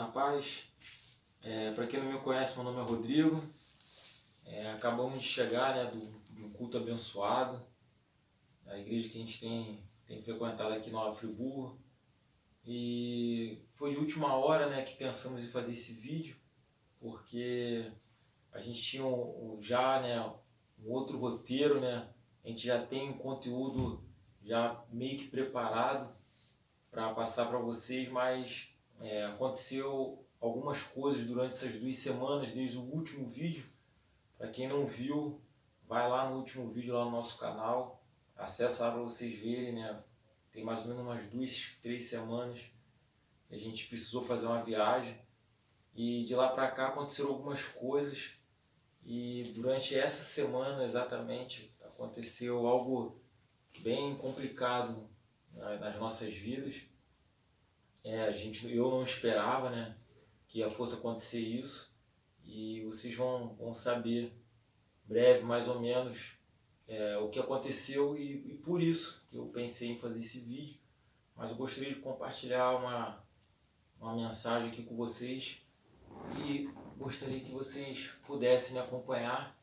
na paz. Para quem não me conhece, meu nome é Rodrigo. Acabamos de chegar, de um culto abençoado, a igreja que a gente tem frequentado aqui em Nova Friburgo. E foi de última hora, que pensamos em fazer esse vídeo, porque a gente tinha um outro roteiro, a gente já tem um conteúdo já meio que preparado para passar para vocês, mas aconteceu algumas coisas durante essas 2 semanas, desde o último vídeo. Para quem não viu, vai lá no último vídeo lá no nosso canal, acessa lá para vocês verem, Tem mais ou menos umas 2, 3 semanas que a gente precisou fazer uma viagem e de lá para cá aconteceram algumas coisas e durante essa semana exatamente aconteceu algo bem complicado nas nossas vidas. Eu não esperava, que fosse acontecer isso, e vocês vão saber breve mais ou menos o que aconteceu e por isso que eu pensei em fazer esse vídeo. Mas eu gostaria de compartilhar uma mensagem aqui com vocês e gostaria que vocês pudessem me acompanhar,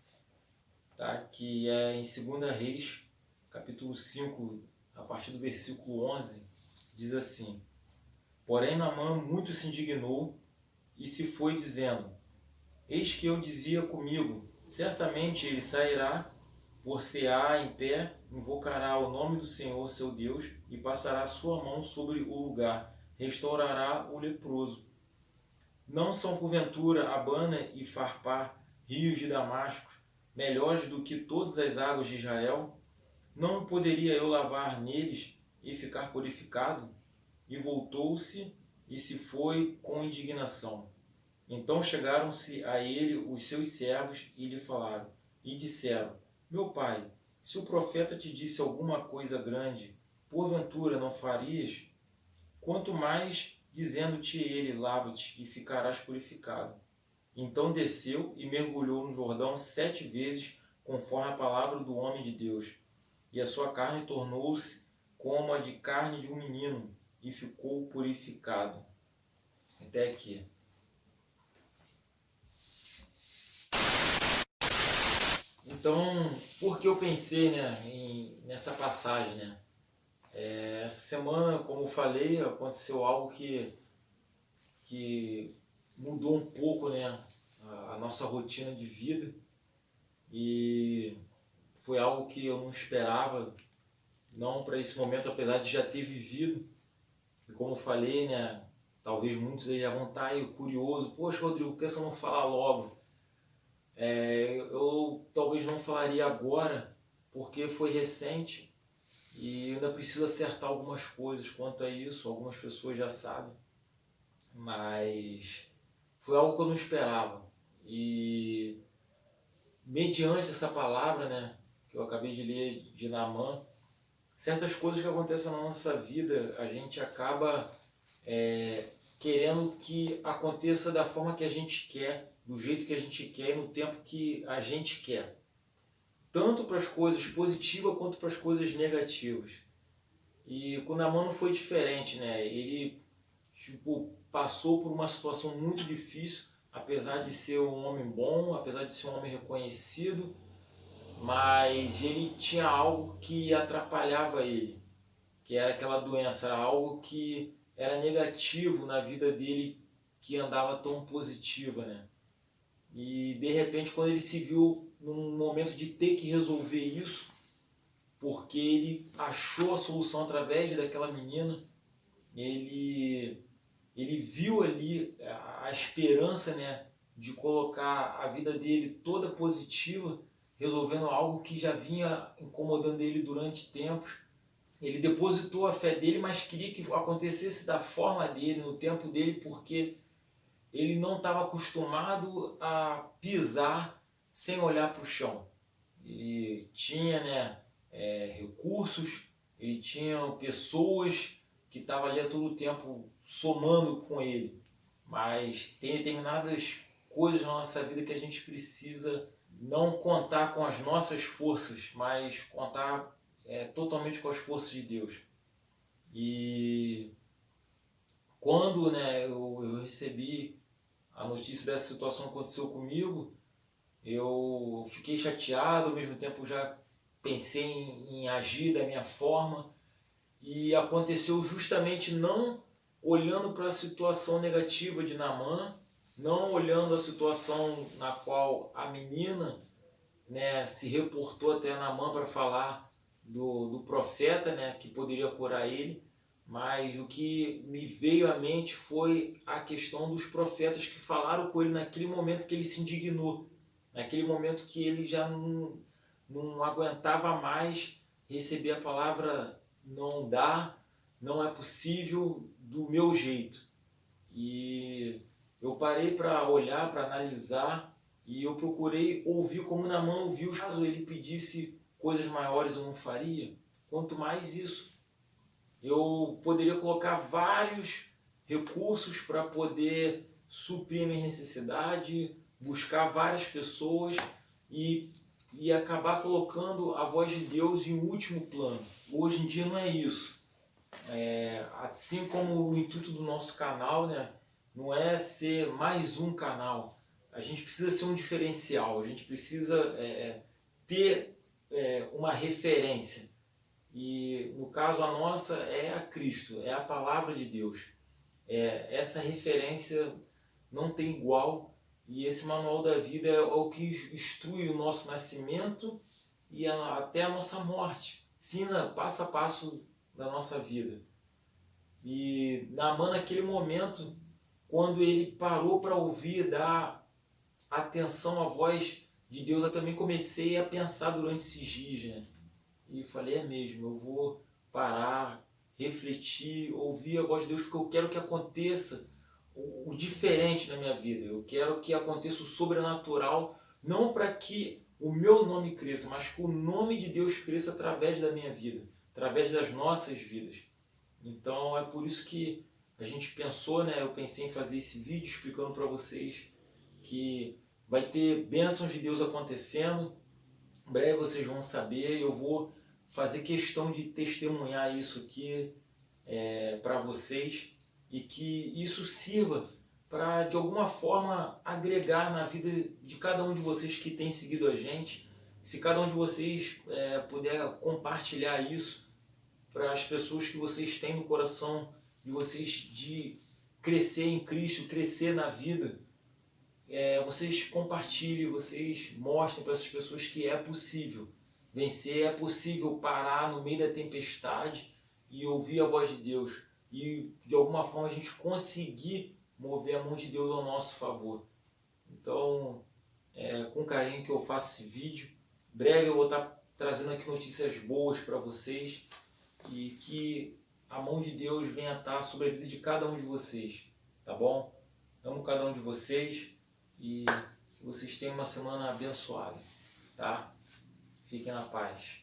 tá? Que é em 2 Reis, capítulo 5, a partir do versículo 11, diz assim: Porém Naamã muito se indignou e se foi dizendo: Eis que eu dizia comigo, certamente ele sairá, por-se-á em pé, invocará o nome do Senhor seu Deus e passará sua mão sobre o lugar, restaurará o leproso. Não são porventura Abana e Farpar, rios de Damasco, melhores do que todas as águas de Israel? Não poderia eu lavar neles e ficar purificado? E voltou-se e se foi com indignação. Então chegaram-se a ele os seus servos e lhe falaram, e disseram: Meu pai, se o profeta te disse alguma coisa grande, porventura não farias? Quanto mais dizendo-te ele, lava-te e ficarás purificado. Então desceu e mergulhou no Jordão 7 vezes, conforme a palavra do homem de Deus. E a sua carne tornou-se como a de carne de um menino, e ficou purificado. Até aqui. Então, por que eu pensei nessa passagem? Essa semana, como eu falei, aconteceu algo que mudou um pouco a nossa rotina de vida, e foi algo que eu não esperava, não para esse momento, apesar de já ter vivido. E como eu falei, talvez muitos aí já vão estar aí curioso, poxa Rodrigo, por que você não fala logo? Eu talvez não falaria agora, porque foi recente e ainda preciso acertar algumas coisas quanto a isso. Algumas pessoas já sabem, mas foi algo que eu não esperava. E mediante essa palavra, que eu acabei de ler de Naamã, certas coisas que acontecem na nossa vida, a gente acaba querendo que aconteça da forma que a gente quer, do jeito que a gente quer e no tempo que a gente quer. Tanto para as coisas positivas quanto para as coisas negativas. E com Naamã não foi diferente, Ele passou por uma situação muito difícil, apesar de ser um homem bom, apesar de ser um homem reconhecido, mas ele tinha algo que atrapalhava ele, que era aquela doença, era algo que era negativo na vida dele, que andava tão positiva, E de repente, quando ele se viu num momento de ter que resolver isso, porque ele achou a solução através daquela menina, ele viu ali a esperança, de colocar a vida dele toda positiva, resolvendo algo que já vinha incomodando ele durante tempos. Ele depositou a fé dele, mas queria que acontecesse da forma dele, no tempo dele, porque ele não estava acostumado a pisar sem olhar para o chão. Ele tinha recursos, ele tinha pessoas que estavam ali a todo tempo somando com ele. Mas tem determinadas coisas na nossa vida que a gente precisa não contar com as nossas forças, mas contar totalmente com as forças de Deus. E Quando, né, eu recebi a notícia dessa situação que aconteceu comigo, eu fiquei chateado, ao mesmo tempo já pensei em agir da minha forma, e aconteceu justamente não olhando para a situação negativa de Naamã, não olhando a situação na qual a menina, né, se reportou até Naamã para falar do profeta, né, que poderia curar ele, mas o que me veio à mente foi a questão dos profetas que falaram com ele naquele momento que ele se indignou, naquele momento que ele já não aguentava mais receber a palavra: não dá, não é possível do meu jeito. E eu parei para olhar, para analisar, e eu procurei ouvir como Naamã ouviu. Caso ele pedisse coisas maiores, eu não faria. Quanto mais isso, eu poderia colocar vários recursos para poder suprir minha necessidade, buscar várias pessoas e acabar colocando a voz de Deus em último plano. Hoje em dia não é isso. Assim como o intuito do nosso canal, né, não é ser mais um canal. A gente precisa ser um diferencial, a gente precisa ter uma referência. E no caso a nossa é a Cristo, é a palavra de Deus. Essa referência não tem igual, e esse manual da vida é o que instrui o nosso nascimento e até a nossa morte. Ensina passo a passo da nossa vida. E Naamã, naquele momento, quando ele parou para ouvir, dar atenção à voz de Deus, eu também comecei a pensar durante esses dias, né? E falei, é mesmo, eu vou parar, refletir, ouvir a voz de Deus, porque eu quero que aconteça o diferente na minha vida. Eu quero que aconteça o sobrenatural, não para que o meu nome cresça, mas que o nome de Deus cresça através da minha vida, através das nossas vidas. Então é por isso que a gente pensou, né? Eu pensei em fazer esse vídeo explicando para vocês que vai ter bênçãos de Deus acontecendo. Em breve vocês vão saber. Eu vou fazer questão de testemunhar isso aqui para vocês, e que isso sirva para de alguma forma agregar na vida de cada um de vocês que tem seguido a gente. Se cada um de vocês puder compartilhar isso para as pessoas que vocês têm no coração de vocês, de crescer em Cristo, crescer na vida, vocês compartilhem, vocês mostrem para essas pessoas que é possível vencer, é possível parar no meio da tempestade e ouvir a voz de Deus, e de alguma forma a gente conseguir mover a mão de Deus ao nosso favor. Então, com carinho que eu faço esse vídeo. Em breve eu vou estar trazendo aqui notícias boas para vocês, e que a mão de Deus venha estar sobre a vida de cada um de vocês, tá bom? Amo cada um de vocês e vocês tenham uma semana abençoada, tá? Fiquem na paz.